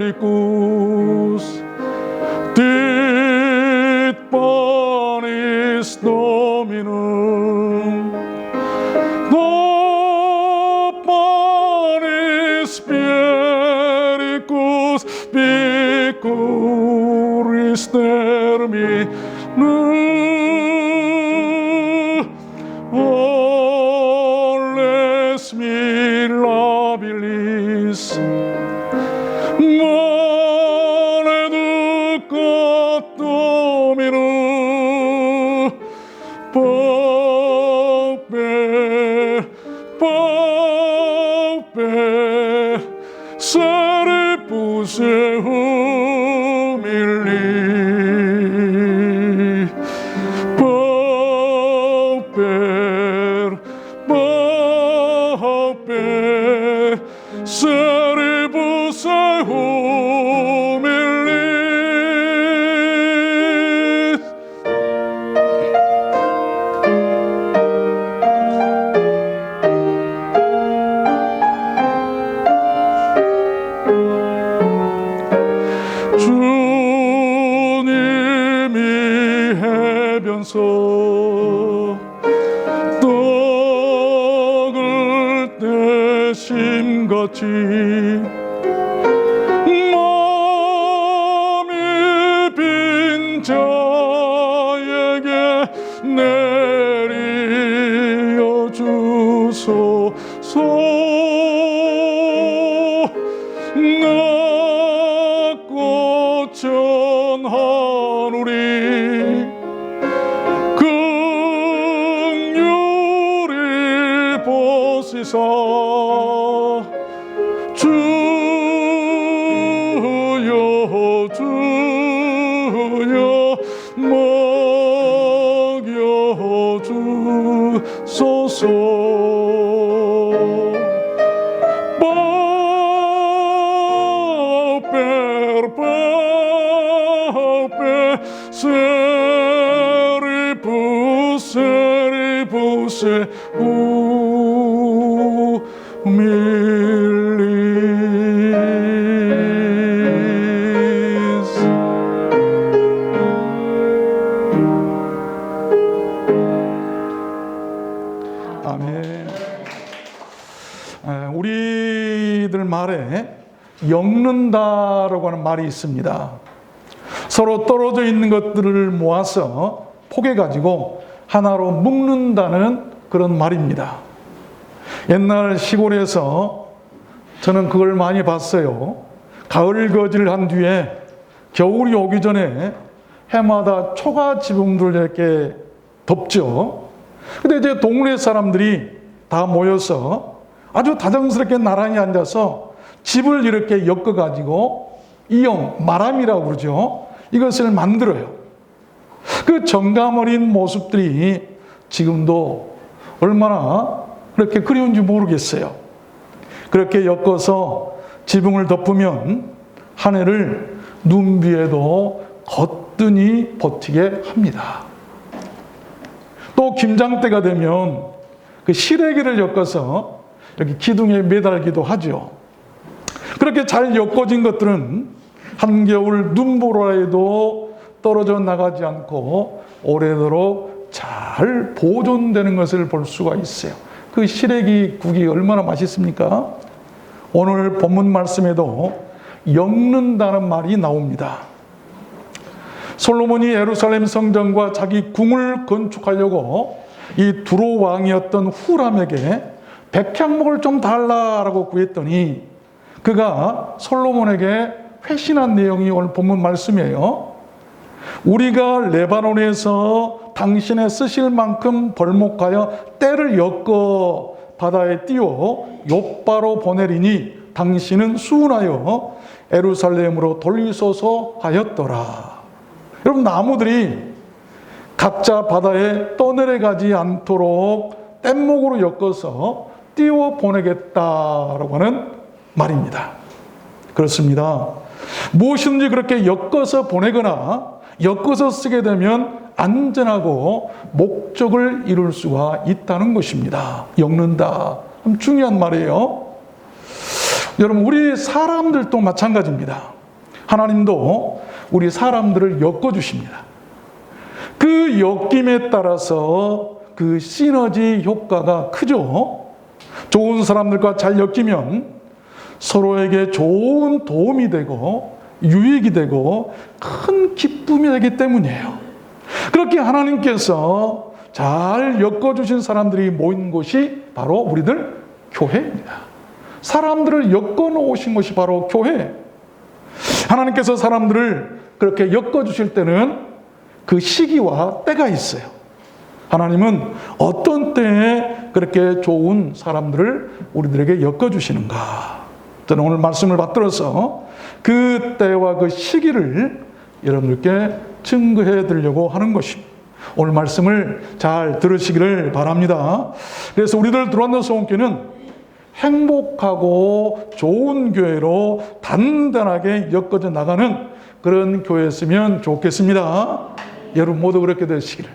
bellicus, dit panis Dominum, do panis piericus picuris termi, oles mirabilis, maleducat Dominum, pauper, pauper, seripus humili, pauper, pauper, seripus humilis. 주님이 해변서 떡을 떼심같이 마음이 빈 자에게 내리어 주소서. 나 꽃전하노리 긍휼히 보시사 주여 주여 먹여주소서. pauper, seripus, seripus humilis. 아멘. 우리들 말에 엮는다라고 하는 말이 있습니다. 서로 떨어져 있는 것들을 모아서 포개가지고 하나로 묶는다는 그런 말입니다. 옛날 시골에서 저는 그걸 많이 봤어요. 가을 거지를 한 뒤에 겨울이 오기 전에 해마다 초가 지붕들을 이렇게 덮죠. 근데 이제 동네 사람들이 다 모여서 아주 다정스럽게 나란히 앉아서 집을 이렇게 엮어가지고 이용, 마람이라고 그러죠. 이것을 만들어요. 그 정감 어린 모습들이 지금도 얼마나 그렇게 그리운지 모르겠어요. 그렇게 엮어서 지붕을 덮으면 한 해를 눈비에도 거뜬히 버티게 합니다. 또 김장 때가 되면 그 시래기를 엮어서 이렇게 기둥에 매달기도 하죠. 그렇게 잘 엮어진 것들은 한겨울 눈보라 해도 떨어져 나가지 않고 오래도록 잘 보존되는 것을 볼 수가 있어요. 그 시래기 국이 얼마나 맛있습니까? 오늘 본문 말씀에도 엮는다는 말이 나옵니다. 솔로몬이 예루살렘 성전과 자기 궁을 건축하려고 이 두로 왕이었던 후람에게 백향목을 좀 달라라고 구했더니 그가 솔로몬에게 회신한 내용이 오늘 본문 말씀이에요. 우리가 레바논에서 당신의 쓰실 만큼 벌목하여 때를 엮어 바다에 띄워 욥바로 보내리니 당신은 수운하여 예루살렘으로 돌리소서 하였더라. 여러분, 나무들이 각자 바다에 떠내려가지 않도록 뗏목으로 엮어서 띄워 보내겠다라고 하는 말입니다. 그렇습니다. 무엇이든지 그렇게 엮어서 보내거나 엮어서 쓰게 되면 안전하고 목적을 이룰 수가 있다는 것입니다. 엮는다. 참 중요한 말이에요. 여러분, 우리 사람들도 마찬가지입니다. 하나님도 우리 사람들을 엮어주십니다. 그 엮임에 따라서 그 시너지 효과가 크죠. 좋은 사람들과 잘 엮이면 서로에게 좋은 도움이 되고 유익이 되고 큰 기쁨이 되기 때문이에요. 그렇게 하나님께서 잘 엮어주신 사람들이 모인 곳이 바로 우리들 교회입니다. 사람들을 엮어놓으신 것이 바로 교회. 하나님께서 사람들을 그렇게 엮어주실 때는 그 시기와 때가 있어요. 하나님은 어떤 때에 그렇게 좋은 사람들을 우리들에게 엮어주시는가. 저는 오늘 말씀을 받들어서 그 때와 그 시기를 여러분들께 증거해 드리려고 하는 것입니다. 오늘 말씀을 잘 들으시기를 바랍니다. 그래서 우리들 들어왔는 소원교회는 행복하고 좋은 교회로 단단하게 엮어져 나가는 그런 교회였으면 좋겠습니다. 여러분 모두 그렇게 되시기를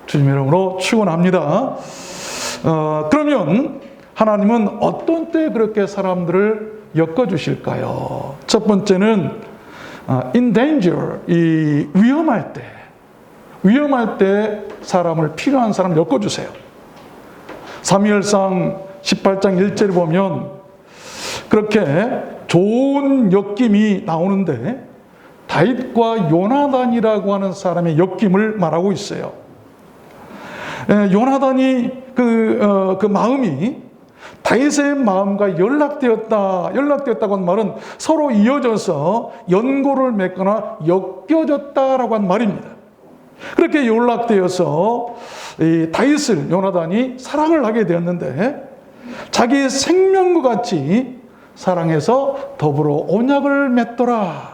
주님의 이름으로 축원합니다. 그러면 하나님은 어떤 때 그렇게 사람들을 엮어주실까요? 첫 번째는 in danger, 이 위험할 때 사람을 필요한 사람을 엮어주세요. 사무엘상 18장 1절에 보면 그렇게 좋은 엮임이 나오는데 다윗과 요나단이라고 하는 사람의 엮임을 말하고 있어요. 요나단이 그 마음이 다윗의 마음과 연락되었다고 하는 말은 서로 이어져서 연고를 맺거나 엮여졌다라고 하는 말입니다. 그렇게 연락되어서 다윗을 요나단이 사랑을 하게 되었는데 자기의 생명과 같이 사랑해서 더불어 언약을 맺더라.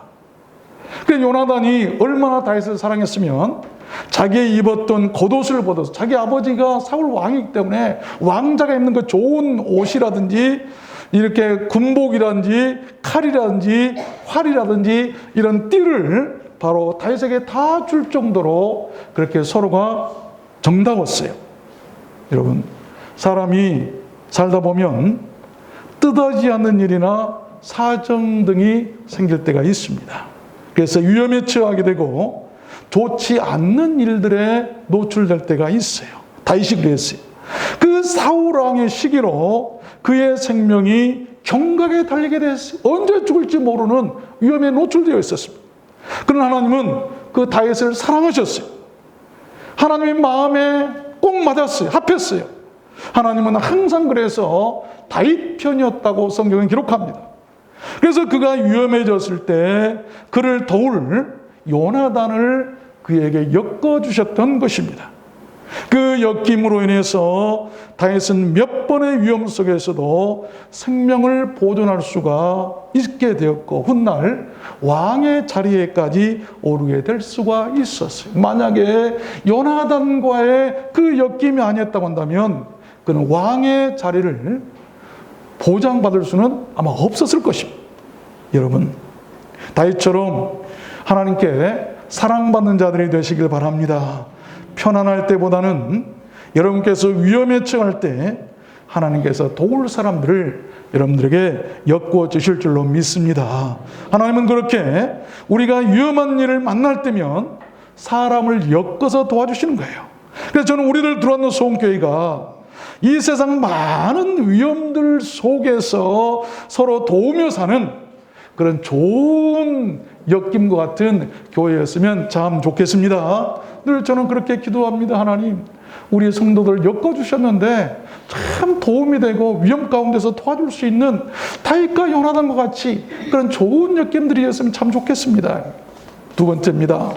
그래서 요나단이 얼마나 다윗을 사랑했으면 자기의 입었던 겉옷을 벗어서 자기 아버지가 사울 왕이기 때문에 왕자가 입는 그 좋은 옷이라든지 이렇게 군복이라든지 칼이라든지 활이라든지 이런 띠를 바로 다윗에게 다 줄 정도로 그렇게 서로가 정다웠어요. 여러분, 사람이 살다 보면 뜻하지 않는 일이나 사정 등이 생길 때가 있습니다. 그래서 위험에 처하게 되고 좋지 않는 일들에 노출될 때가 있어요. 다윗이 그랬어요. 그 사울 왕의 시기로 그의 생명이 경각에 달리게 됐어요. 언제 죽을지 모르는 위험에 노출되어 있었습니다. 그러나 하나님은 그 다윗을 사랑하셨어요. 하나님의 마음에 꼭 맞았어요. 합했어요. 하나님은 항상 그래서 다윗 편이었다고 성경은 기록합니다. 그래서 그가 위험해졌을 때 그를 도울 요나단을 그에게 엮어주셨던 것입니다. 그 엮임으로 인해서 다윗은 몇 번의 위험 속에서도 생명을 보존할 수가 있게 되었고 훗날 왕의 자리에까지 오르게 될 수가 있었어요. 만약에 요나단과의 그 엮임이 아니었다고 한다면 그는 왕의 자리를 보장받을 수는 아마 없었을 것입니다. 여러분, 다윗처럼 하나님께 사랑받는 자들이 되시길 바랍니다. 편안할 때보다는 여러분께서 위험에 처할 때 하나님께서 도울 사람들을 여러분들에게 엮어 주실 줄로 믿습니다. 하나님은 그렇게 우리가 위험한 일을 만날 때면 사람을 엮어서 도와주시는 거예요. 그래서 저는 우리를 들어왔는 소원교회가 이 세상 많은 위험들 속에서 서로 도우며 사는 그런 좋은 엮임과 같은 교회였으면 참 좋겠습니다. 늘 저는 그렇게 기도합니다. 하나님, 우리 성도들 엮어주셨는데 참 도움이 되고 위험 가운데서 도와줄 수 있는 다윗과 요나단과 같이 그런 좋은 엮임들이었으면 참 좋겠습니다. 두 번째입니다.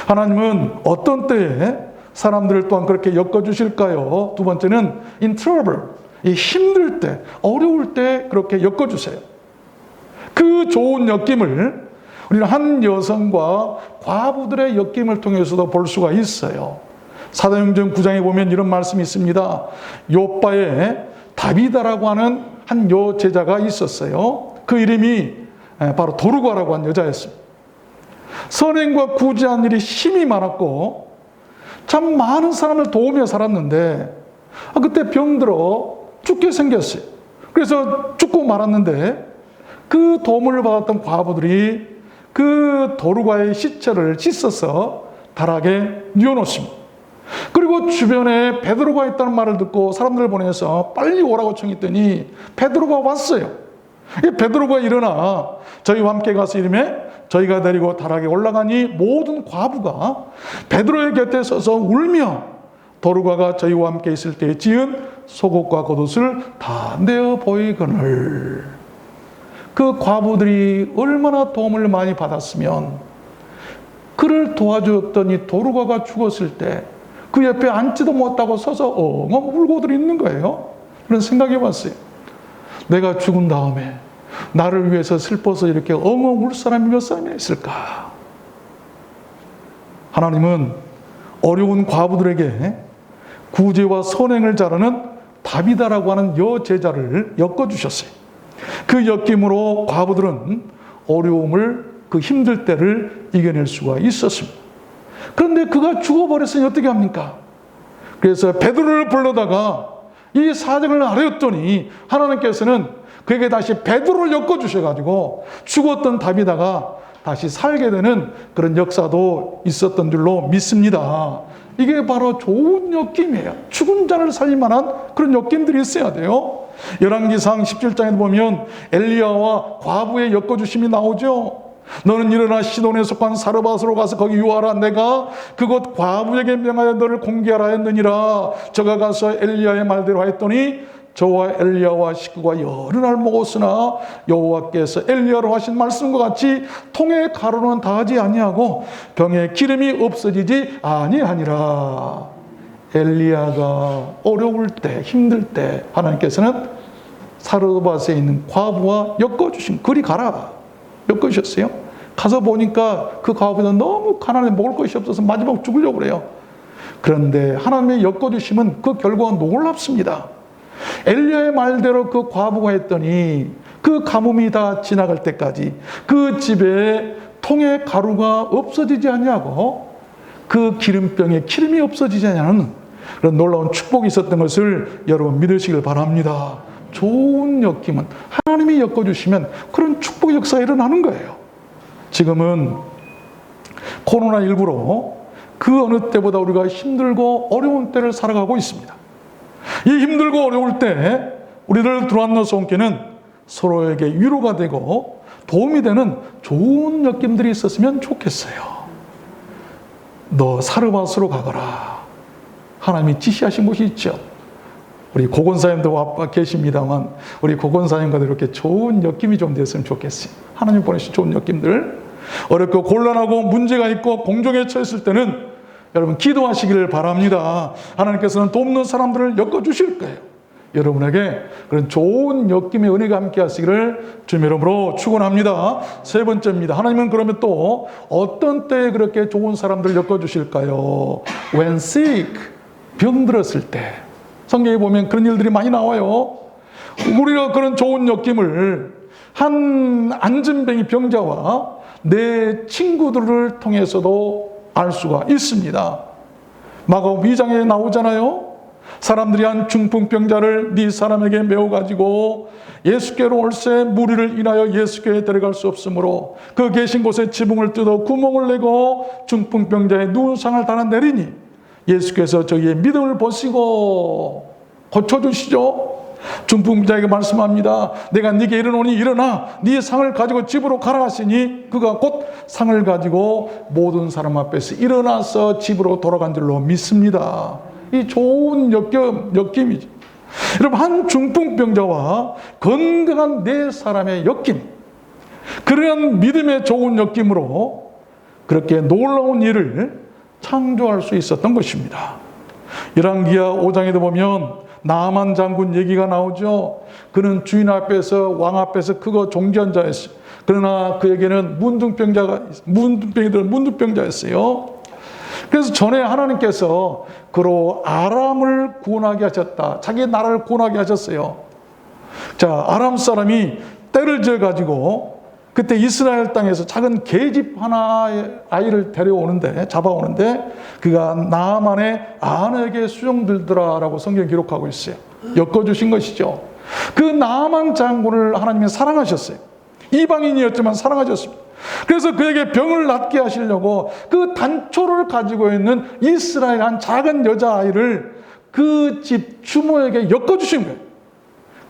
하나님은 어떤 때에 사람들을 또한 그렇게 엮어주실까요? 두 번째는 in trouble, 이 힘들 때, 어려울 때 그렇게 엮어주세요. 그 좋은 엮임을 우리는 한 여성과 과부들의 엮임을 통해서도 볼 수가 있어요. 사도행전 9장에 보면 이런 말씀이 있습니다. 요바에 다비다라고 하는 한 여제자가 있었어요. 그 이름이 바로 도르가라고 한 여자였습니다. 선행과 구제한 일이 힘이 많았고 참 많은 사람을 도우며 살았는데 그때 병들어 죽게 생겼어요. 그래서 죽고 말았는데 그 도움을 받았던 과부들이 그 도루가의 시체를 씻어서 다락에 뉘어놓습니다. 그리고 주변에 베드로가 있다는 말을 듣고 사람들을 보내서 빨리 오라고 청했더니 베드로가 왔어요. 이 베드로가 일어나 저희와 함께 가서 이름에 저희가 데리고 다락에 올라가니 모든 과부가 베드로의 곁에 서서 울며 도루가가 저희와 함께 있을 때에 지은 속옷과 겉옷을 다 내어 보이거늘. 그 과부들이 얼마나 도움을 많이 받았으면 그를 도와주었던 이 도루가가 죽었을 때 그 옆에 앉지도 못하고 서서 엉엉 울고들 있는 거예요. 그런 생각해 봤어요. 내가 죽은 다음에 나를 위해서 슬퍼서 이렇게 엉엉 울 사람이 몇 사람이나 있을까? 하나님은 어려운 과부들에게 구제와 선행을 잘하는 다비다라고 하는 여제자를 엮어주셨어요. 그 엮임으로 과부들은 어려움을, 그 힘들 때를 이겨낼 수가 있었습니다. 그런데 그가 죽어버렸으니 어떻게 합니까? 그래서 베드로를 불러다가 이 사정을 알았더니 하나님께서는 그에게 다시 베드로를 엮어주셔가지고 죽었던 다비다가 다시 살게 되는 그런 역사도 있었던 줄로 믿습니다. 이게 바로 좋은 엮임이에요. 죽은 자를 살릴 만한 그런 엮임들이 있어야 돼요. 열왕기상 17장에 보면 엘리야와 과부의 엮어주심이 나오죠. 너는 일어나 시돈에 속한 사르밧으로 가서 거기 유하라. 내가 그곳 과부에게 명하여 너를 공개하라 했느니라. 저가 가서 엘리야의 말대로 하였더니 저와 엘리야와 식구가 여러 날 먹었으나 여호와께서 엘리야로 하신 말씀과 같이 통에 가루는 다하지 아니하고 병에 기름이 없어지지 아니하니라. 엘리야가 어려울 때, 힘들 때 하나님께서는 사르밧에 있는 과부와 엮어주신, 그리 가라 엮으셨어요. 가서 보니까 그 과부는 너무 가난해 먹을 것이 없어서 마지막 죽으려고 그래요. 그런데 하나님의 엮어주심은 그 결과가 놀랍습니다. 엘리야의 말대로 그 과부가 했더니 그 가뭄이 다 지나갈 때까지 그 집에 통에 가루가 없어지지 않냐고, 그 기름병에 기름이 없어지지 않냐는 그런 놀라운 축복이 있었던 것을 여러분 믿으시길 바랍니다. 좋은 엮임은 하나님이 엮어주시면 그런 축복의 역사가 일어나는 거예요. 지금은 코로나19로 그 어느 때보다 우리가 힘들고 어려운 때를 살아가고 있습니다. 이 힘들고 어려울 때 우리를 두란노 손께는 서로에게 위로가 되고 도움이 되는 좋은 엮임들이 있었으면 좋겠어요. 너 사르밧으로 가거라. 하나님이 지시하신 곳이 있죠. 우리 고건사님도 아빠 계십니다만 우리 고건사님과도 이렇게 좋은 엮임이 좀 됐으면 좋겠어요. 하나님 보내신 좋은 엮임들. 어렵고 곤란하고 문제가 있고 공정에 처했을 때는 여러분 기도하시기를 바랍니다. 하나님께서는 돕는 사람들을 엮어주실 거예요. 여러분에게 그런 좋은 엮임의 은혜가 함께 하시기를 주님 이름으로 축원합니다. 세 번째입니다. 하나님은 그러면 또 어떤 때에 그렇게 좋은 사람들을 엮어주실까요? When sick, 병들었을 때. 성경에 보면 그런 일들이 많이 나와요. 우리가 그런 좋은 엮임을 한 안진뱅이 병자와 내 친구들을 통해서도 알 수가 있습니다. 마가복음 2장에 나오잖아요. 사람들이 한 중풍병자를 네 사람에게 메워가지고 예수께로 올세 무리를 인하여 예수께에 데려갈 수 없으므로 그 계신 곳에 지붕을 뜯어 구멍을 내고 중풍병자의 누운 상을 달아내리니 예수께서 저희의 믿음을 보시고 고쳐주시죠. 중풍자에게 말씀합니다. 내가 네게 이르노니 일어나 네 상을 가지고 집으로 가라 하시니 그가 곧 상을 가지고 모든 사람 앞에서 일어나서 집으로 돌아간 줄로 믿습니다. 이 좋은 엮임이죠. 여러분, 한 중풍병자와 건강한 네 사람의 엮임, 그러한 믿음의 좋은 엮임으로 그렇게 놀라운 일을 창조할 수 있었던 것입니다. 열왕기하 5장에도 보면 나만 장군 얘기가 나오죠. 그는 주인 앞에서, 왕 앞에서 크고 존귀한 자였어요. 그러나 그에게는 문둥병자였어요. 그래서 전에 하나님께서 그로 아람을 구원하게 하셨다. 자기 나라를 구원하게 하셨어요. 자, 아람 사람이 떼를 지어가지고 그때 이스라엘 땅에서 작은 계집 하나의 아이를 잡아오는데 그가 나만의 아내에게 수종들더라라고 성경에 기록하고 있어요. 엮어주신 것이죠. 그 나만 장군을 하나님이 사랑하셨어요. 이방인이었지만 사랑하셨습니다. 그래서 그에게 병을 낫게 하시려고 그 단초를 가지고 있는 이스라엘 한 작은 여자아이를 그 집 주모에게 엮어주신 거예요.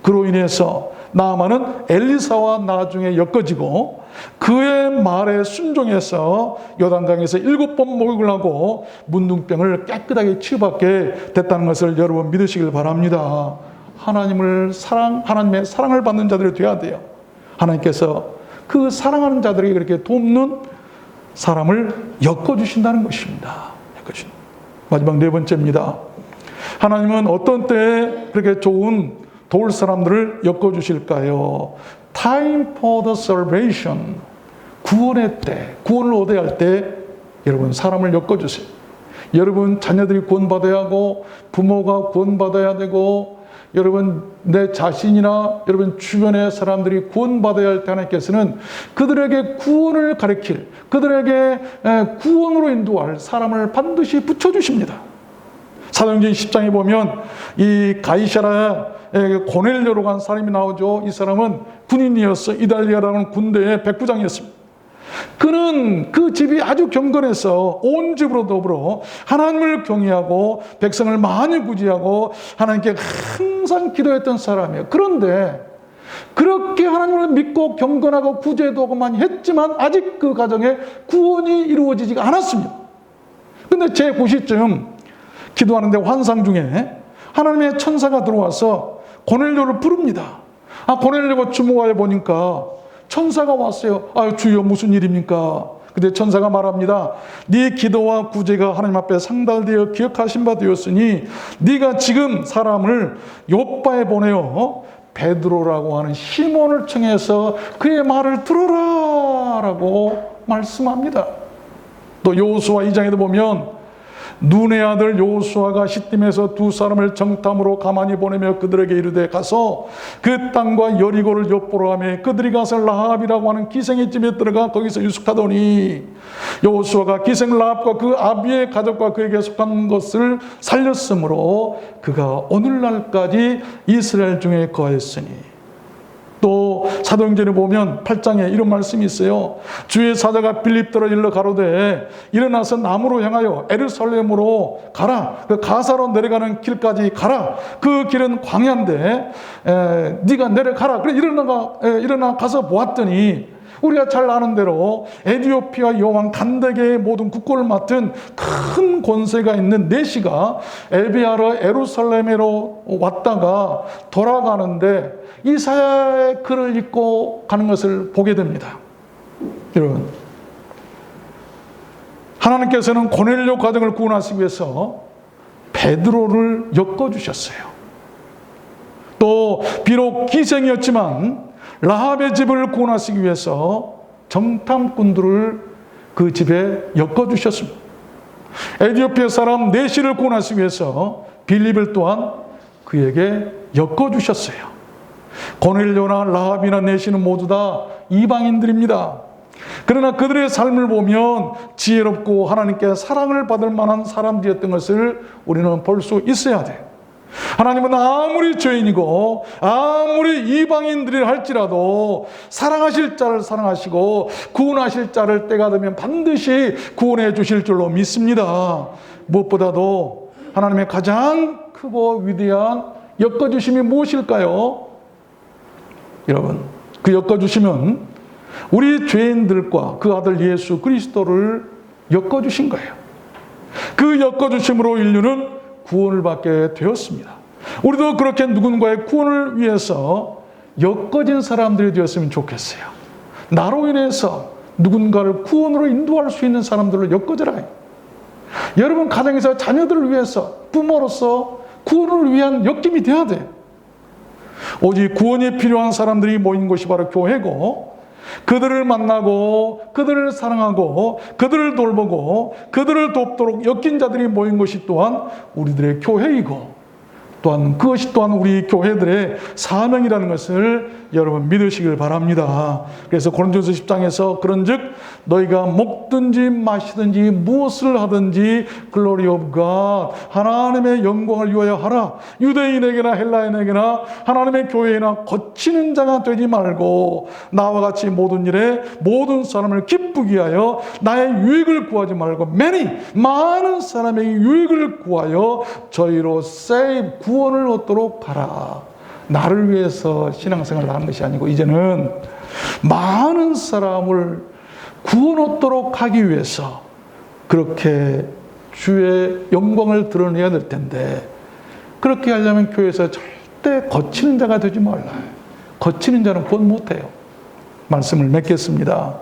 그로 인해서 나아만은 엘리사와 나중에 엮어지고 그의 말에 순종해서 요단강에서 7번 목욕을 하고 문둥병을 깨끗하게 치유받게 됐다는 것을 여러분 믿으시길 바랍니다. 하나님의 사랑을 받는 자들이 되어야 돼요. 하나님께서 그 사랑하는 자들에게 그렇게 돕는 사람을 엮어주신다는 것입니다. 마지막 네 번째입니다. 하나님은 어떤 때에 그렇게 좋은 도울 사람들을 엮어주실까요? Time for the salvation. 구원의 때, 구원을 얻어야 할 때 여러분 사람을 엮어주세요. 여러분 자녀들이 구원받아야 하고 부모가 구원받아야 되고 여러분 내 자신이나 여러분 주변의 사람들이 구원받아야 할 때 하나님께서는 그들에게 구원을 가르칠, 그들에게 구원으로 인도할 사람을 반드시 붙여주십니다. 사도행전 10장에 보면 이 가이사랴 고넬료로 간 사람이 나오죠. 이 사람은 군인이었어. 이달리아라는 군대의 백부장이었습니다. 그는 그 집이 아주 경건해서 온 집으로 더불어 하나님을 경외하고 백성을 많이 구제하고 하나님께 항상 기도했던 사람이에요. 그런데 그렇게 하나님을 믿고 경건하고 구제도 하고 많이 했지만 아직 그 가정에 구원이 이루어지지가 않았습니다. 근데 제9시쯤 기도하는데 환상 중에 하나님의 천사가 들어와서 고넬료를 부릅니다. 고넬료가 주목하여 보니까 천사가 왔어요. 주여 무슨 일입니까? 근데 천사가 말합니다. 네 기도와 구제가 하나님 앞에 상달되어 기억하신 바 되었으니 네가 지금 사람을 요빠에 보내어 베드로라고 하는 시몬을 청해서 그의 말을 들어라 라고 말씀합니다. 또 여호수아 2장에도 보면 눈의 아들 여호수아가 시딤에서 두 사람을 정탐으로 가만히 보내며 그들에게 이르되 가서 그 땅과 여리고를 엿보러 가며 그들이 가서 라합이라고 하는 기생의 집에 들어가 거기서 유숙하더니 여호수아가 기생 라합과 그 아비의 가족과 그에게 속한 것을 살렸으므로 그가 오늘날까지 이스라엘 중에 거하였으니. 또 사도행전에 보면 8장에 이런 말씀이 있어요. 주의 사자가 빌립더로 일러 가로되 일어나서 남으로 향하여 예루살렘으로 가라. 그 가사로 내려가는 길까지 가라. 그 길은 광야인데 네가 내려가라. 그래 일어나 가서 보았더니 우리가 잘 아는 대로 에티오피아 여왕 간다게의 모든 국고를 맡은 큰 권세가 있는 내시가 엘비아로 예루살렘으로 왔다가 돌아가는데 이사야의 글을 읽고 가는 것을 보게 됩니다. 여러분, 하나님께서는 고넬료 가정을 구원하시기 위해서 베드로를 엮어주셨어요. 또 비록 기생이었지만 라합의 집을 구원하시기 위해서 정탐꾼들을 그 집에 엮어주셨습니다. 에티오피아 사람 내시를 구원하시기 위해서 빌립을 또한 그에게 엮어주셨어요. 고넬료나 라합이나 내시는 모두 다 이방인들입니다. 그러나 그들의 삶을 보면 지혜롭고 하나님께 사랑을 받을 만한 사람들이었던 것을 우리는 볼 수 있어야 돼요. 하나님은 아무리 죄인이고 아무리 이방인들이라 할지라도 사랑하실 자를 사랑하시고 구원하실 자를 때가 되면 반드시 구원해 주실 줄로 믿습니다. 무엇보다도 하나님의 가장 크고 위대한 엮어주심이 무엇일까요? 여러분, 그 엮어주심은 우리 죄인들과 그 아들 예수 그리스도를 엮어주신 거예요. 그 엮어주심으로 인류는 구원을 받게 되었습니다. 우리도 그렇게 누군가의 구원을 위해서 엮어진 사람들이 되었으면 좋겠어요. 나로 인해서 누군가를 구원으로 인도할 수 있는 사람들로 엮어져라. 여러분 가정에서 자녀들을 위해서 부모로서 구원을 위한 엮임이 되어야 돼요. 오직 구원이 필요한 사람들이 모인 곳이 바로 교회고 그들을 만나고 그들을 사랑하고 그들을 돌보고 그들을 돕도록 엮인 자들이 모인 것이 또한 우리들의 교회이고 또한 그것이 또한 우리 교회들의 사명이라는 것을 여러분 믿으시길 바랍니다. 그래서 고린도서 10장에서 그런즉 너희가 먹든지 마시든지 무엇을 하든지 glory of God, 하나님의 영광을 위하여 하라. 유대인에게나 헬라인에게나 하나님의 교회나 거치는 자가 되지 말고 나와 같이 모든 일에 모든 사람을 기쁘게 하여 나의 유익을 구하지 말고 많은 사람에게 유익을 구하여 저희로 save, 구원을 얻도록 하라. 나를 위해서 신앙생활을 하는 것이 아니고 이제는 많은 사람을 구원 얻도록 하기 위해서 그렇게 주의 영광을 드러내야 될 텐데, 그렇게 하려면 교회에서 절대 거치는 자가 되지 말라. 거치는 자는 구원 못해요. 말씀을 맺겠습니다.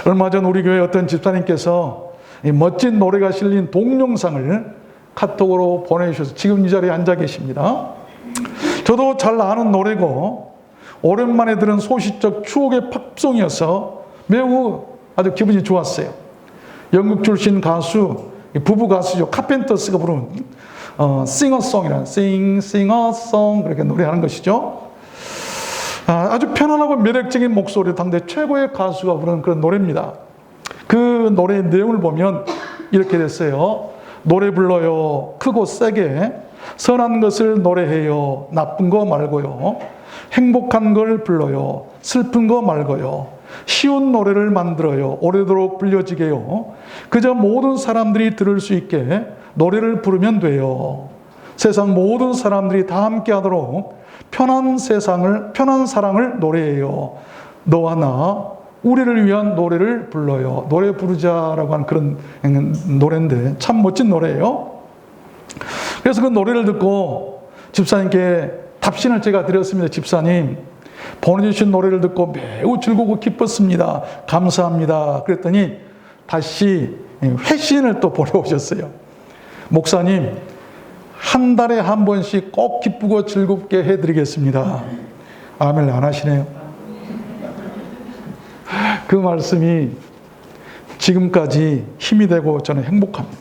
얼마 전 우리 교회 어떤 집사님께서 이 멋진 노래가 실린 동영상을 카톡으로 보내주셔서 지금 이 자리에 앉아 계십니다. 저도 잘 아는 노래고 오랜만에 들은 소시적 추억의 팝송이어서 매우 아주 기분이 좋았어요. 영국 출신 가수, 부부 가수죠. 카펜터스가 부른 싱어송이라는 싱어송 그렇게 노래하는 것이죠. 아주 편안하고 매력적인 목소리, 당대 최고의 가수가 부른 그런 노래입니다. 그 노래의 내용을 보면 이렇게 됐어요. 노래 불러요, 크고 세게. 선한 것을 노래해요, 나쁜 거 말고요. 행복한 걸 불러요, 슬픈 거 말고요. 쉬운 노래를 만들어요, 오래도록 불려지게요. 그저 모든 사람들이 들을 수 있게 노래를 부르면 돼요. 세상 모든 사람들이 다 함께 하도록 편한 사랑을 노래해요. 너와 나 우리를 위한 노래를 불러요. 노래 부르자라고 하는 그런 노래인데 참 멋진 노래예요. 그래서 그 노래를 듣고 집사님께 답신을 제가 드렸습니다. 집사님, 보내주신 노래를 듣고 매우 즐거우고 기뻤습니다. 감사합니다. 그랬더니 다시 회신을 또 보내오셨어요. 목사님, 한 달에 한 번씩 꼭 기쁘고 즐겁게 해드리겠습니다. 아멘 안 하시네요. 그 말씀이 지금까지 힘이 되고 저는 행복합니다.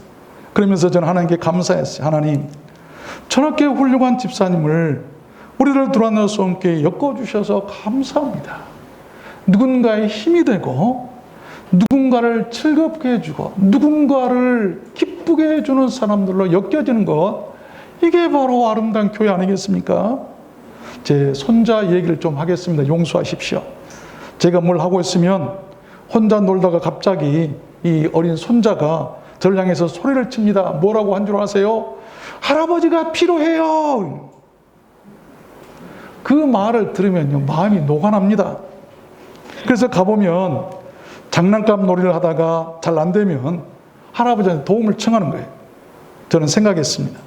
그러면서 저는 하나님께 감사했어요. 하나님, 저렇게 훌륭한 집사님을 우리를 두란노 손께 엮어주셔서 감사합니다. 누군가의 힘이 되고 누군가를 즐겁게 해주고 누군가를 기쁘게 해주는 사람들로 엮여지는 것, 이게 바로 아름다운 교회 아니겠습니까? 제 손자 얘기를 좀 하겠습니다. 용서하십시오. 제가 뭘 하고 있으면 혼자 놀다가 갑자기 이 어린 손자가 저를 향해서 소리를 칩니다. 뭐라고 한 줄 아세요? 할아버지가 필요해요. 그 말을 들으면요, 마음이 녹아납니다. 그래서 가보면 장난감 놀이를 하다가 잘 안 되면 할아버지한테 도움을 청하는 거예요. 저는 생각했습니다.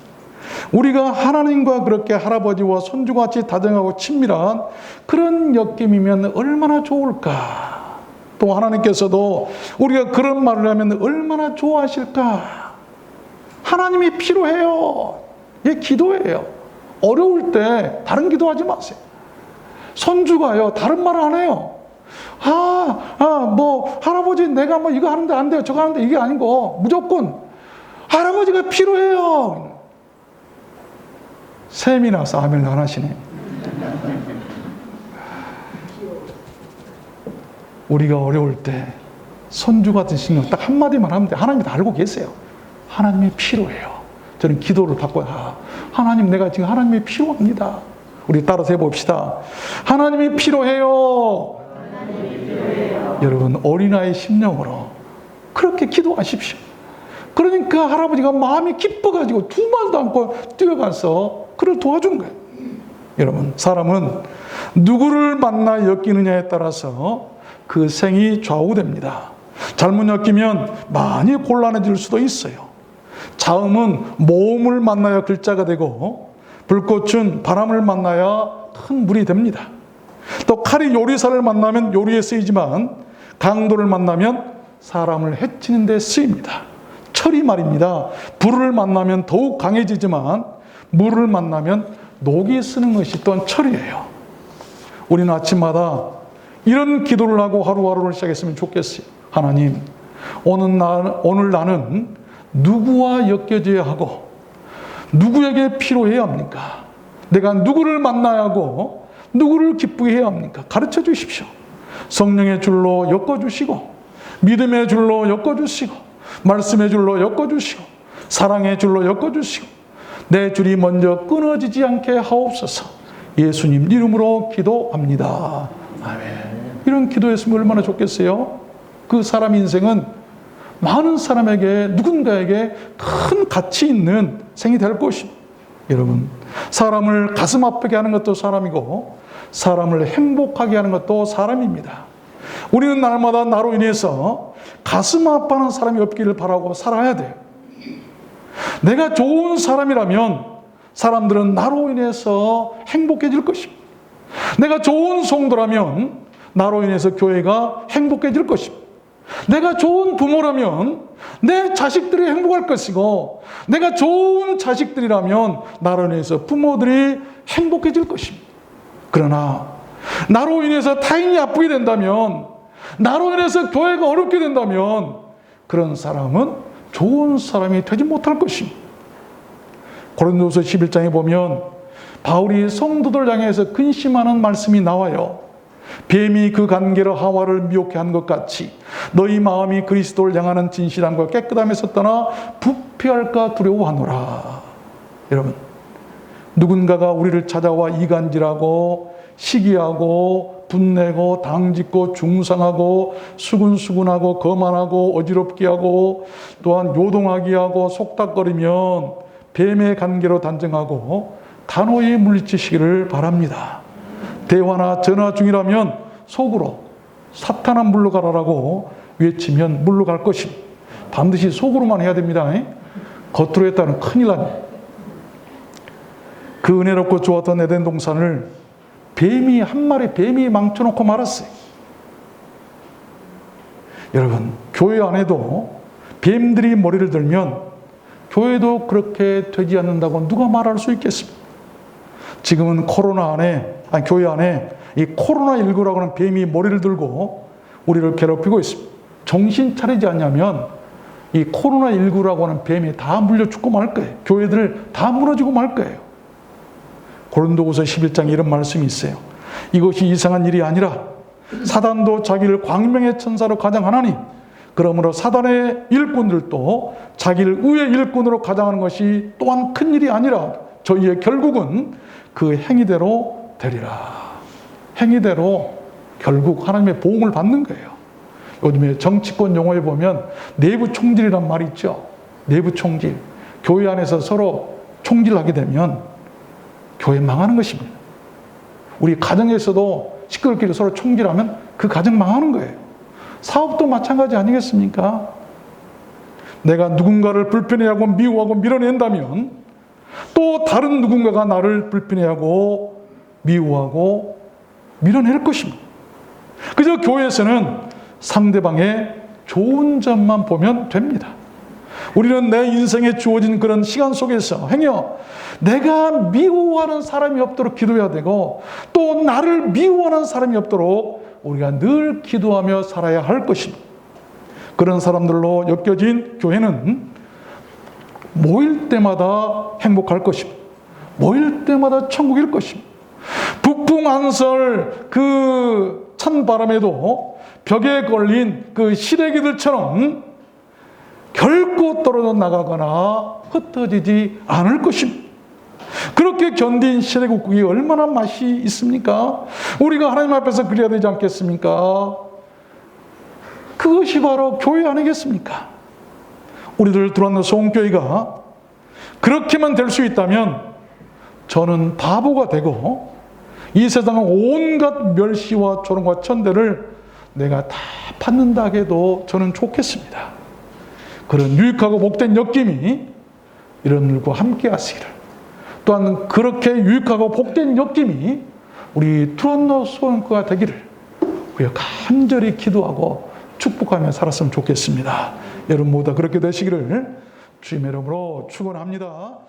우리가 하나님과 그렇게 할아버지와 손주같이 다정하고 친밀한 그런 엮임이면 얼마나 좋을까. 또 하나님께서도 우리가 그런 말을 하면 얼마나 좋아하실까. 하나님이 필요해요. 이게 기도예요. 어려울 때 다른 기도하지 마세요. 손주가요, 다른 말을 안 해요. 할아버지 내가 뭐 이거 하는데 안 돼요, 저거 하는데, 이게 아니고 무조건 할아버지가 필요해요. 셈이 나서 아멘 안 하시네요. 우리가 어려울 때 손주 같은 신경 딱 한마디만 하면 돼. 하나님이 다 알고 계세요. 하나님이 필요해요. 저는 기도를 받고, 하나님, 내가 지금 하나님이 필요합니다. 우리 따라서 해봅시다. 하나님이 필요해요. 하나님이 필요해요. 여러분, 어린아이 심령으로 그렇게 기도하십시오. 그러니까 할아버지가 마음이 기뻐가지고 두 말도 않고 뛰어가서 그를 도와주는 거예요. 여러분, 사람은 누구를 만나 엮이느냐에 따라서 그 생이 좌우됩니다. 잘못 엮이면 많이 곤란해질 수도 있어요. 자음은 모음을 만나야 글자가 되고, 불꽃은 바람을 만나야 큰 물이 됩니다. 또 칼이 요리사를 만나면 요리에 쓰이지만 강도를 만나면 사람을 해치는 데 쓰입니다. 철이 말입니다. 불을 만나면 더욱 강해지지만 물을 만나면 녹이 쓰는 것이 또한 철이에요. 우리는 아침마다 이런 기도를 하고 하루하루를 시작했으면 좋겠어요. 하나님, 오늘 나는 누구와 엮여져야 하고 누구에게 필요해야 합니까? 내가 누구를 만나야 하고 누구를 기쁘게 해야 합니까? 가르쳐 주십시오. 성령의 줄로 엮어주시고, 믿음의 줄로 엮어주시고, 말씀의 줄로 엮어주시고, 사랑의 줄로 엮어주시고, 내 줄이 먼저 끊어지지 않게 하옵소서. 예수님 이름으로 기도합니다. 아멘. 이런 기도했으면 얼마나 좋겠어요? 그 사람 인생은 많은 사람에게, 누군가에게 큰 가치 있는 생이 될 것입니다. 여러분, 사람을 가슴 아프게 하는 것도 사람이고 사람을 행복하게 하는 것도 사람입니다. 우리는 날마다 나로 인해서 가슴 아파하는 사람이 없기를 바라고 살아야 돼요. 내가 좋은 사람이라면 사람들은 나로 인해서 행복해질 것입니다. 내가 좋은 성도라면 나로 인해서 교회가 행복해질 것입니다. 내가 좋은 부모라면 내 자식들이 행복할 것이고, 내가 좋은 자식들이라면 나로 인해서 부모들이 행복해질 것입니다. 그러나 나로 인해서 타인이 아프게 된다면, 나로 인해서 교회가 어렵게 된다면 그런 사람은 좋은 사람이 되지 못할 것입니다. 고린도후서 11장에 보면 바울이 성도들 향해서 근심하는 말씀이 나와요. 뱀이 그 관계로 하와를 미혹해 한 것 같이 너희 마음이 그리스도를 향하는 진실함과 깨끗함에서 떠나 부패할까 두려워하노라. 여러분, 누군가가 우리를 찾아와 이간질하고 시기하고 분내고 당짓고 중상하고 수군수군하고 거만하고 어지럽게 하고 또한 요동하게 하고 속닥거리면 뱀의 관계로 단정하고 단호히 물리치시기를 바랍니다. 대화나 전화 중이라면 속으로 사탄아 물러가라라고 외치면 물러갈 것입니다. 반드시 속으로만 해야 됩니다. 겉으로 했다는 큰일 납니다. 그 은혜롭고 좋았던 에덴 동산을 한 마리 뱀이 망쳐놓고 말았어요. 여러분, 교회 안에도 뱀들이 머리를 들면 교회도 그렇게 되지 않는다고 누가 말할 수 있겠습니까? 지금은 교회 안에 이 코로나19라고 하는 뱀이 머리를 들고 우리를 괴롭히고 있습니다. 정신 차리지 않냐면 이 코로나19라고 하는 뱀이 다 물려 죽고 말 거예요. 교회들 다 무너지고 말 거예요. 고린도후서 11장에 이런 말씀이 있어요. 이것이 이상한 일이 아니라 사단도 자기를 광명의 천사로 가장하나니, 그러므로 사단의 일꾼들도 자기를 의의 일꾼으로 가장하는 것이 또한 큰 일이 아니라 저희의 결국은 그 행위대로 되리라. 행위대로 결국 하나님의 보응을 받는 거예요. 요즘에 정치권 용어에 보면 내부 총질이란 말이 있죠. 내부 총질. 교회 안에서 서로 총질하게 되면 교회 망하는 것입니다. 우리 가정에서도 시끄럽게 서로 총질하면 그 가정 망하는 거예요. 사업도 마찬가지 아니겠습니까? 내가 누군가를 불편해하고 미워하고 밀어낸다면 또 다른 누군가가 나를 불편해하고 미워하고 밀어낼 것입니다. 그저 교회에서는 상대방의 좋은 점만 보면 됩니다. 우리는 내 인생에 주어진 그런 시간 속에서 행여 내가 미워하는 사람이 없도록 기도해야 되고, 또 나를 미워하는 사람이 없도록 우리가 늘 기도하며 살아야 할 것입니다. 그런 사람들로 엮여진 교회는 모일 때마다 행복할 것입니다. 모일 때마다 천국일 것입니다. 북풍 한설 그 찬바람에도 벽에 걸린 그 시래기들처럼 결코 떨어져 나가거나 흩어지지 않을 것입니다. 그렇게 견딘 시래국국이 얼마나 맛이 있습니까? 우리가 하나님 앞에서 그래야 되지 않겠습니까? 그것이 바로 교회 아니겠습니까? 우리들 들어왔는 소원교회가 그렇게만 될 수 있다면 저는 바보가 되고 이 세상의 온갖 멸시와 조롱과 천대를 내가 다 받는다 해도 저는 좋겠습니다. 그런 유익하고 복된 엮임이 여러분들과 함께 하시기를, 또한 그렇게 유익하고 복된 엮임이 우리 트롯노 소원교회가 되기를 우리가 간절히 기도하고 축복하며 살았으면 좋겠습니다. 여러분 모두 그렇게 되시기를 주님의 이름으로 축원합니다.